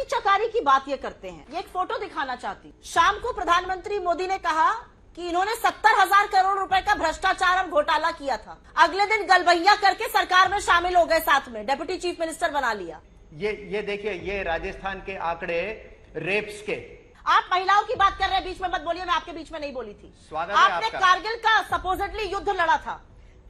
चोरी चकारी की बात ये करते हैं। ये एक फोटो दिखाना चाहती हूँ। शाम को प्रधानमंत्री मोदी ने कहा कि इन्होंने 70,000 करोड़ रुपए का भ्रष्टाचार और घोटाला किया था। अगले दिन गलबैया करके सरकार में शामिल हो गए, साथ में डिप्टी चीफ मिनिस्टर बना लिया। ये देखिए, ये राजस्थान के आंकड़े रेप्स के। आप महिलाओं की बात कर रहे हैं, बीच में मत बोलिए, मैं आपके बीच में नहीं बोली थी। स्वागत है आपने आपका। कारगिल का सपोजिटली युद्ध लड़ा था।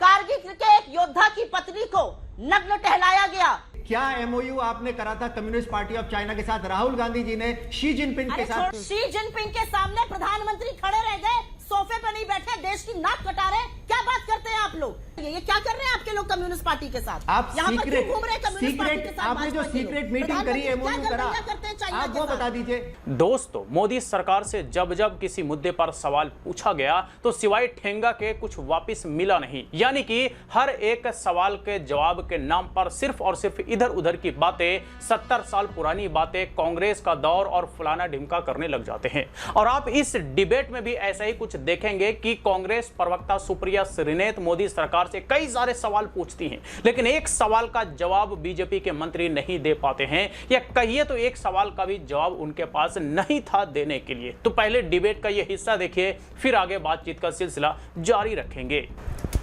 कारगिल के एक योद्धा की पत्नी को नग्न टहलाया गया। क्या एमओयू आपने करा था कम्युनिस्ट पार्टी ऑफ चाइना के साथ? राहुल गांधी जी ने शी जिनपिंग के साथ। शी जिनपिंग के सामने प्रधानमंत्री खड़े रह गए, सोफे पे नहीं बैठे, देश की नाक कटा रहे। क्या बात करते हैं आप लोग? ये क्या कर रहे हैं आपके लोग कम्युनिस्ट पार्टी के साथ? आप यहाँ पर क्यों घूम रहे हैं कम्युनिस्ट पार्टी के साथ? आपने जो सीक्रेट मीटिंग करी एमओयू करा, आप वो बता दीजिए। दोस्तों, मोदी सरकार से जब जब किसी मुद्दे पर सवाल पूछा गया तो सिवाय ठेंगा के कुछ वापस मिला नहीं। यानी कि हर एक सवाल के जवाब के नाम पर सिर्फ और सिर्फ इधर उधर की बातें, 70 साल पुरानी बातें, कांग्रेस का दौर और फलाना ढिमका करने लग जाते हैं। और आप इस डिबेट में भी ऐसा ही कुछ देखेंगे कि कांग्रेस प्रवक्ता सुप्रिया श्रीनेत मोदी सरकार से कई सारे सवाल पूछती हैं, लेकिन एक सवाल का जवाब बीजेपी के मंत्री नहीं दे पाते हैं, या कहिए तो एक सवाल का भी जवाब उनके पास नहीं था देने के लिए। तो पहले डिबेट का यह हिस्सा देखिए, फिर आगे बातचीत का सिलसिला जारी रखेंगे।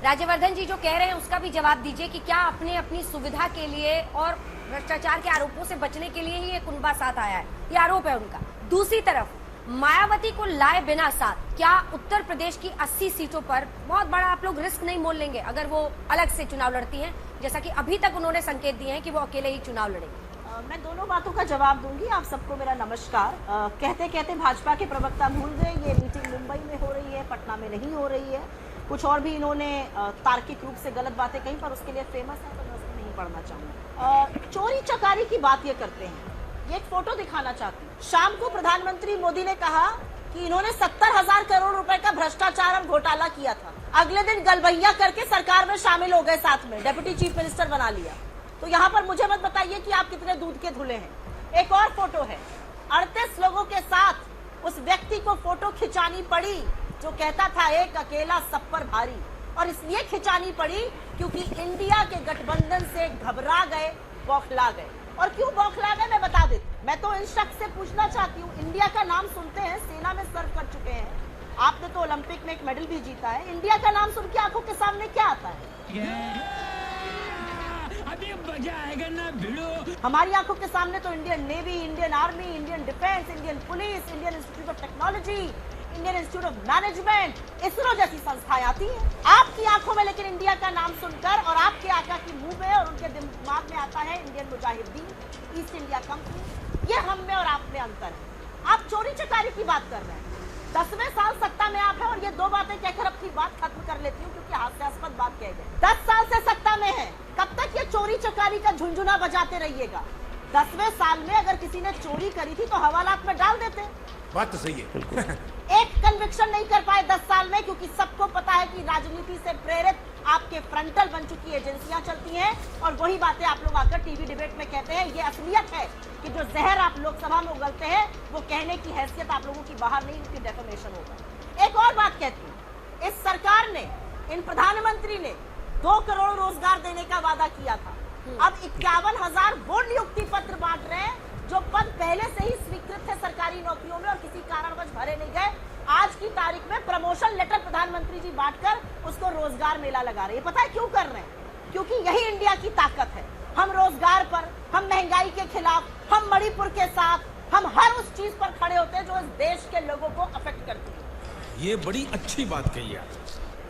राज्यवर्धन जी जो कह रहे हैं उसका भी जवाब दीजिए कि क्या आपने अपनी सुविधा के लिए और भ्रष्टाचार के आरोपों से बचने के लिए ही ये कुनबा साथ आया है, ये आरोप है उनका। दूसरी तरफ मायावती को लाए बिना साथ, क्या उत्तर प्रदेश की 80 सीटों पर बहुत बड़ा आप लोग रिस्क नहीं मोल लेंगे अगर वो अलग से चुनाव लड़ती हैं, जैसा कि अभी तक उन्होंने संकेत दिए हैं कि वो अकेले ही चुनाव लड़ेंगे? मैं दोनों बातों का जवाब दूंगी। आप सबको मेरा नमस्कार। कहते कहते भाजपा के प्रवक्ता भूल गए, ये मीटिंग मुंबई में हो रही है, पटना में नहीं हो रही है। कुछ और भी इन्होंने तार्किक रूप से गलत बातें कही, पर उसके लिए फेमस है तो मैं उसको नहीं पढ़ना चाहूंगी। चोरी चकारी की बात ये करते हैं। ये एक फोटो दिखाना चाहती हूँ। शाम को प्रधानमंत्री मोदी ने कहा कि इन्होंने 70,000 करोड़ रुपए का भ्रष्टाचार और घोटाला किया था। अगले दिन गलबैया करके सरकार में शामिल हो गए, साथ में डिप्टी चीफ मिनिस्टर बना लिया। तो यहाँ पर मुझे मत बताइए कि आप कितने दूध के धुले हैं। एक और फोटो है, 38 लोगों के साथ उस व्यक्ति को फोटो खिंचानी पड़ी जो कहता था एक अकेला सब पर भारी, और इसलिए खिंचानी पड़ी क्योंकि इंडिया के गठबंधन से घबरा गए, बौखला गए। और क्यों बौखला गए मैं बता देती। मैं तो इन शख्स से पूछना चाहती हूँ, इंडिया का नाम सुनते हैं, सेना में सर्व कर चुके हैं, आपने तो ओलंपिक में एक मेडल भी जीता है। इंडिया का नाम सुन के आंखों के सामने क्या आता है? अभी मजा आएगा ना भिड़ो। हमारी आंखों के सामने तो Indian navy, Indian army, Indian defence, Indian police, Indian institute of technology, Indian institute of management, ISRO जैसी संस्थाएं आती हैं आपकी आंखों में। लेकिन इंडिया का नाम सुनकर और आपके आका की मुंह में और उनके दिमाग में आता है Indian Mujahideen, east India company. ये हम में और आप में अंतर है। आप चोरी चकारी की बात कर रहे हैं। 10वें साल सत्ता में आप हैं, और ये दो बातें कहकर अपनी बात खत्म कर लेती हूँ क्योंकि हास्यास्पद बात कह गए। 10 साल से सत्ता में है, कब तक ये चोरी चकारी का झुंझुना बजाते रहिएगा? 10वें साल में अगर किसी ने चोरी करी थी तो हवालात में डाल देते। बात तो सही है। एक कन्विक्शन नहीं कर पाए 10 साल में, क्योंकि सबको पता है कि राजनीति से प्रेरित आपके फ्रंटल बन चुकी एजेंसियां चलती हैं, और वही बातें आप लोग आकर टीवी डिबेट में कहते हैं। ये असलियत है कि जो जहर आप लोकसभा में उगलते हैं वो कहने की हैसियत आप लोगों की बाहर नहीं, उसकी डेफेमेशन होगा। एक और बात कहती हूँ, इस सरकार ने, इन प्रधानमंत्री ने 2 करोड़ रोजगार देने का वादा किया था। अब 51,000 वो नियुक्ति पत्र बांट रहे हैं जो पद पहले से ही स्वीकृत थे सरकारी नौकरियों में और किसी कारणवश भरे नहीं गए। आज की तारीख में प्रमोशन लेटर प्रधानमंत्री जी बांटकर उसको रोजगार मेला लगा रहे हैं। पता है क्यों कर रहे हैं? क्योंकि यही इंडिया की ताकत है। हम रोजगार पर, हम महंगाई के खिलाफ, हम मणिपुर के साथ, हम हर उस चीज पर खड़े होते हैं जो इस देश के लोगों को अफेक्ट करती है। ये बड़ी अच्छी बात कही है।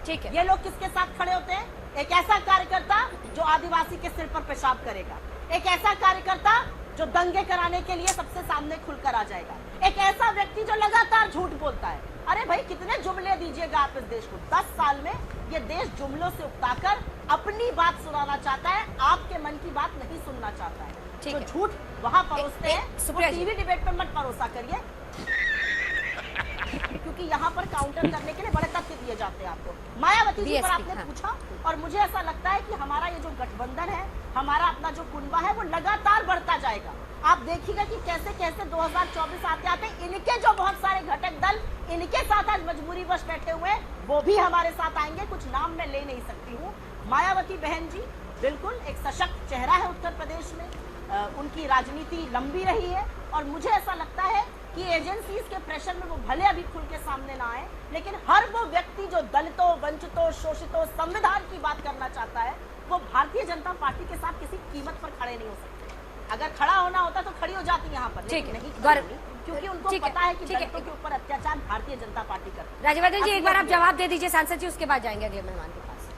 ठीक है, ये लोग किसके साथ खड़े होते हैं? एक ऐसा कार्यकर्ता जो आदिवासी के सिर पर पेशाब करेगा, एक ऐसा कार्यकर्ता जो दंगे कराने के लिए सबसे सामने खुलकर आ जाएगा, एक ऐसा व्यक्ति जो लगातार झूठ बोलता है। अरे भाई, कितने जुमले दीजिएगा आप इस देश को? 10 साल में ये देश जुमलों से उकताकर अपनी बात सुनाना चाहता है, आपके मन की बात नहीं सुनना चाहता है। तो झूठ वहां परोसते हैं, टीवी डिबेट पर मत परोसा करिए, क्योंकि यहाँ पर काउंटर करने के लिए बड़े तथ्य दिए जाते हैं आपको। मायावती जी पर आपने पूछा, और मुझे ऐसा लगता है कि हमारा ये जो गठबंधन है, हमारा अपना जो कुनबा है, वो लगातार बढ़ता जाएगा। आप देखिएगा कि कैसे कैसे 2024 आते आते इनके जो बहुत सारे घटक दल इनके साथ आज मजबूरीवश बैठे हुए, वो भी हमारे साथ आएंगे। कुछ नाम मैं ले नहीं सकती हूँ। मायावती बहन जी बिल्कुल एक सशक्त चेहरा है उत्तर प्रदेश में, उनकी राजनीति लंबी रही है, और मुझे ऐसा लगता है कि एजेंसीज के प्रेशर में वो भले अभी खुल के सामने ना आए, लेकिन हर वो व्यक्ति जो दलितों, वंचितों, शोषितों, संविधान की बात करना चाहता है, वो भारतीय जनता पार्टी के साथ किसी कीमत पर खड़े नहीं हो सकते। अगर खड़ा होना होता तो खड़ी हो जाती यहाँ पर, ठीक लेकिन है, नहीं खड़ी गौरव, होगी, क्योंकि उनको ठीक है, पता है कि ठीक है। दलितों के ऊपर अत्याचार भारतीय जनता पार्टी करती है। राज्यवर्धन जी, एक बार आप अभी- जवाब दे दीजिए सांसद जी, उसके बाद जाएंगे अगले मेहमान के पास।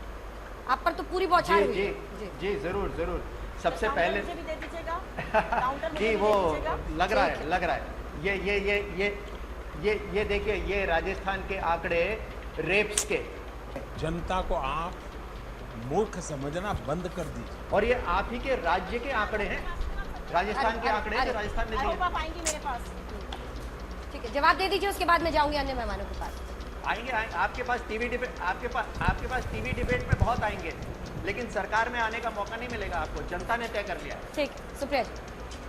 आप पर तो पूरी बौछार हुई जी है। जी जी जरूर जरूर। सबसे काउंटर पहले मुझे भी दे दीजिएगा, काउंटर मुझे जी भी वो दे दीजिएगा। लग रहा है, लग रहा है। ये देखिए, ये राजस्थान के आंकड़े रेप्स के, जनता को आप मूर्ख समझना बंद कर दीजिए। और ये आप ही के राज्य के आंकड़े हैं, राजस्थान के आंकड़े हैं जो राजस्थान ने आई दिए। होप आप आएंगी मेरे पास। ठीक है, जवाब दे दीजिए, उसके बाद मैं जाऊंगी अन्य मेहमानों के पास। आएंगे आपके पास टीवी डिबेट, आपके पास टीवी डिबेट में बहुत आएंगे, लेकिन सरकार में आने का मौका नहीं मिलेगा आपको, जनता ने तय कर लिया है। ठीक, सुप्रिया जी।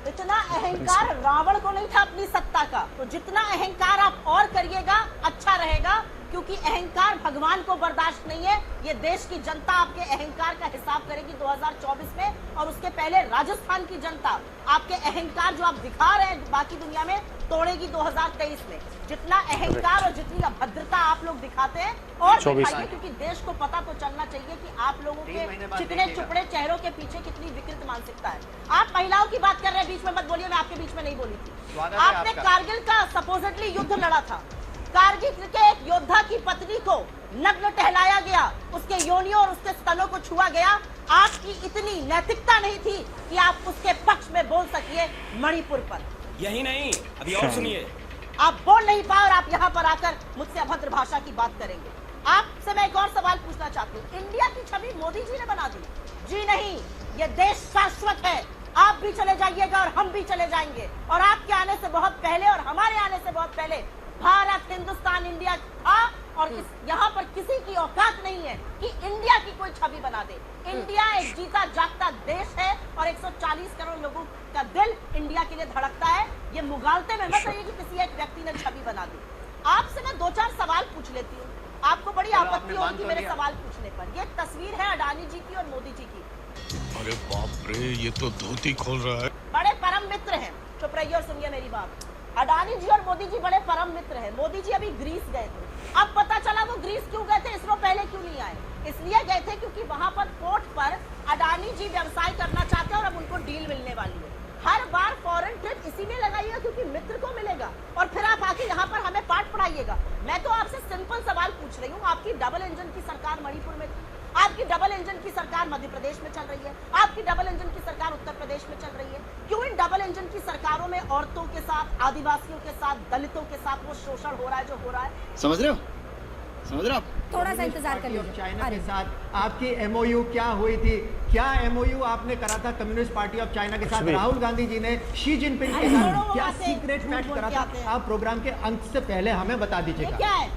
इतना अहंकार रावण को नहीं था अपनी सत्ता का, तो जितना अहंकार आप और करिएगा अच्छा रहेगा, क्योंकि अहंकार भगवान को बर्दाश्त नहीं है। ये देश की जनता आपके अहंकार का हिसाब करेगी 2024 में, और उसके पहले राजस्थान की जनता आपके अहंकार जो आप दिखा रहे हैं बाकी दुनिया में तोड़ेगी 2023 में। जितना अहंकार और जितनी अभद्रता आप लोग दिखाते हैं और 24 दिखाइए, क्योंकि देश को पता तो चलना चाहिए कि आप लोगों 3 महीने के बाद चिकने देखिएगा। चुपड़े चेहरों के पीछे कितनी विकृत मानसिकता है। आप महिलाओं की बात कर रहे हैं, बीच में मत बोलिए, मैं आपके बीच में नहीं बोली थी। स्वागत है आपने आपका। कारगिल का सपोजिटली युद्ध लड़ा था, कारगिल के एक योद्धा की पत्नी को नग्न टहलाया गया, उसके योनियों और उसके स्तनों को छुआ गया। आपकी इतनी नैतिकता नहीं थी कि आप उसके पक्ष में बोल सकिए मणिपुर पर। यही नहीं, अभी और सुनिए। आप बोल नहीं पाए और आप यहाँ पर आकर मुझसे अभद्र भाषा की बात करेंगे। आपसे मैं एक और सवाल पूछना चाहती हूँ, इंडिया की छवि मोदी जी ने बना दी? जी नहीं, ये देश शाश्वत है। आप भी चले जाइएगा और हम भी चले जाएंगे, और आपके आने से बहुत पहले और हमारे आने से बहुत पहले भारत, हिंदुस्तान, इंडिया था, और यहाँ पर किसी की औकात नहीं है कि इंडिया की कोई छवि बना दे। इंडिया एक जीता जागता देश है, और 140 करोड़ लोगों का दिल इंडिया के लिए धड़कता है। ये मुगालते में मत रहिए कि किसी एक व्यक्ति ने छवि बना दी। आपसे मैं 2-4 सवाल पूछ लेती हूँ, आपको बड़ी आपत्ति आपने मान होगी तो मेरे लिया। सवाल पूछने पर। ये तस्वीर है अडानी जी की और मोदी जी की। अरे बाप रे, ये तो धोती खोल रहा है। बड़े परम मित्र हैं, चुप रहिए और सुनिए मेरी बात। अडानी जी और मोदी जी बड़े परम मित्र हैं। मोदी जी अभी ग्रीस गए थे, अब पता चला वो ग्रीस क्यों गए थे, इसरो पहले क्यों नहीं आए? इसलिए गए थे क्योंकि वहां पर पोर्ट पर अडानी जी व्यवसाय करना चाहते हैं और अब उनको डील मिलने वाली है। हर बार फॉरेन ट्रिप इसीलिए लगाइएगा क्योंकि मित्र को मिलेगा, और फिर आप आके यहाँ पर हमें पाठ पढ़ाइएगा। मैं तो आपसे सिंपल सवाल पूछ रही हूँ, आपकी डबल इंजन की सरकार मणिपुर में थी, आपकी डबल इंजन की सरकार मध्य प्रदेश में चल रही है, आपकी डबल इंजन की सरकार उत्तर प्रदेश में चल रही है। क्यों इन डबल इंजन की सरकारों में औरतों के साथ, आदिवासियों के साथ, दलितों के साथ वो शोषण हो रहा है जो हो रहा है? समझ रहे हो, समझ रहे हो आप? थोड़ा सा इंतजार कर पार्टी ऑफ लीजिए। चाइना अरे, के साथ आपकी एमओयू क्या हुई थी? क्या एमओयू आपने करा था कम्युनिस्ट पार्टी ऑफ चाइना के साथ? भी। राहुल गांधी जी ने शी जिनपिंग के अरे साथ छोड़ो वो क्या बातें, सीक्रेट झूठ पैक्ट बोल करा के था? आते हैं। आप प्रोग्राम के अंत से पहले हमें बता ये दीजिएगा। क्या है?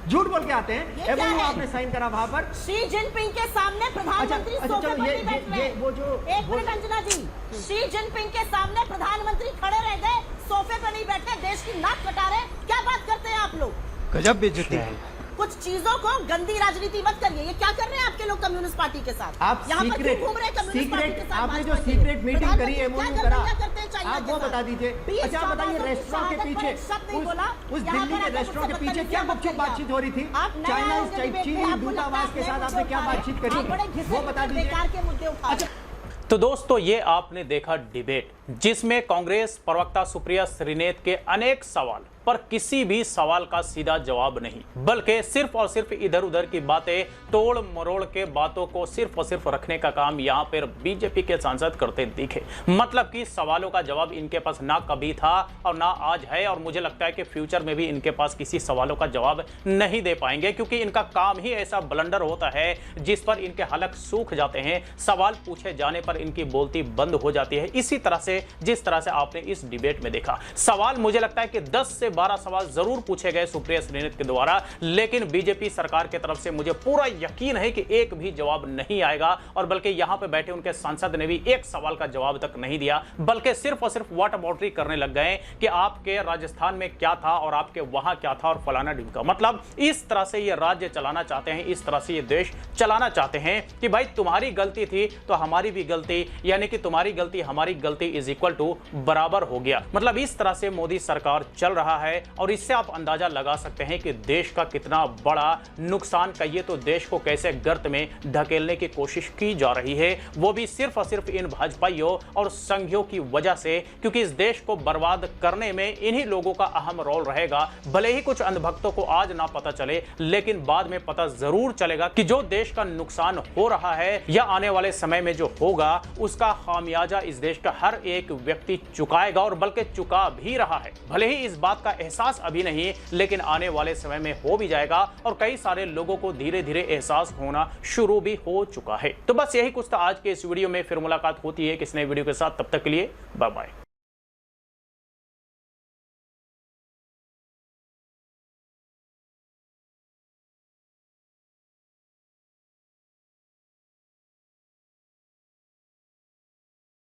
झूठ बोल के आते ये हैं। क्या एमओयू है? आपने साइन करा वहां पर। शी जिनपिंग के सामने प्रधानमंत्री अच्छा, सोफे चलो, पर ये- नहीं बैठ ये- रहे। वो जो- एक वो- मिनट अंजना जी, शी जिनपिंग के सामने प्रधानमंत्री खड़े रह गए, सोफे पर नहीं बैठे, देश की नाक कटा रहे। क्या बात करते हैं आप लोग? गजब बेइज्जती है। कुछ चीजों को गंदी राजनीति मत करिए। ये क्या कर रहे हैं आपके लोग कम्युनिस्ट पार्टी के साथ? आप यहाँ पर सीक्रेट क्यों घूम रहे हैं कम्युनिस्ट पार्टी के साथ? आपने जो भाजपा के? सीक्रेट मीटिंग करी प्रधानमंत्री एमओयू क्या करा, गंभीरता करते हैं चाइना आप के वो साथ? बता दीजिए। 20 अच्छा, आप बताइए सालों से रेस्टोरेंट के शहादत पीछे पर शब्द नहीं उस बोला। यहाँ दिल्ली पर के आकर रेस्टोरेंट के मुझसे पीछे क्या बदतमीजी गुपचुप मत बातचीत हो रही थी? आप नए चाइना आए होंगे डिबेट में, चीनी आपको लगता दूतावास है के साथ मुद्दे आपने क्या उठा रहे हैं। बातचीत करी? आप बड़े घिसे वो बता पिटे दीजिए। बेकार के मुद्दे उठा रहे हैं। तो दोस्तों, ये आपने देखा डिबेट, जिसमें कांग्रेस प्रवक्ता सुप्रिया श्रीनेत के अनेक सवाल पर किसी भी सवाल का सीधा जवाब नहीं, बल्कि सिर्फ और सिर्फ इधर उधर की बातें, तोड़ मरोड़ के बातों को सिर्फ और सिर्फ रखने का काम यहाँ पर बीजेपी के सांसद करते दिखे। मतलब कि सवालों का जवाब इनके पास ना कभी था और ना आज है, और मुझे लगता है कि फ्यूचर में भी इनके पास किसी सवालों का जवाब नहीं दे पाएंगे, क्योंकि इनका काम ही ऐसा ब्लंडर होता है जिस पर इनके हलक सूख जाते हैं। सवाल पूछे जाने पर इनकी बोलती बंद हो जाती है। इसी तरह से जिस तरह से आपने इस डिबेट में देखा, सवाल मुझे लगता है कि 10 से से 12 सवाल जरूर पूछे गए सुप्रिया श्रीनिवास के द्वारा, लेकिन बीजेपी सरकार की तरफ से मुझे पूरा यकीन है कि एक भी जवाब नहीं आएगा। और बल्कि यहां पे बैठे उनके सांसद ने भी एक सवाल का जवाब तक नहीं दिया, बल्कि सिर्फ और सिर्फ वाटर बॉटरी करने लग गए कि आपके राजस्थान में क्या था और आपके वहां क्या था और फलाना ढिमका। मतलब इस तरह से ये राज्य चलाना चाहते हैं, इस तरह से ये देश चलाना चाहते हैं कि भाई तुम्हारी गलती थी तो हमारी भी गलती, यानी कि तुम्हारी गलती हमारी गलती इज इक्वल टू बराबर हो गया। मतलब इस तरह से मोदी सरकार चल रहा है और इससे आप अंदाजा लगा सकते हैं कि देश का कितना बड़ा नुकसान, कहिए तो देश को कैसे गर्त में ढकेलने की कोशिश की जा रही है, वो भी सिर्फ और सिर्फ इन भाजपाइयों और संघियों की वजह से, क्योंकि इस देश को बर्बाद करने में इन्हीं लोगों का अहम रोल रहेगा। भले ही कुछ अंधभक्तों को आज ना पता चले, लेकिन बाद में पता जरूर चलेगा कि जो देश का नुकसान हो रहा है या आने वाले समय में जो होगा उसका खामियाजा इस देश का हर एक व्यक्ति चुकाएगा, और बल्कि चुका भी रहा है। भले ही इस बात का एहसास अभी नहीं, लेकिन आने वाले समय में हो भी जाएगा और कई सारे लोगों को धीरे धीरे एहसास होना शुरू भी हो चुका है। तो बस यही कुछ था आज के इस वीडियो में। फिर मुलाकात होती है किसी नए वीडियो के साथ, तब तक के लिए बाय बाय।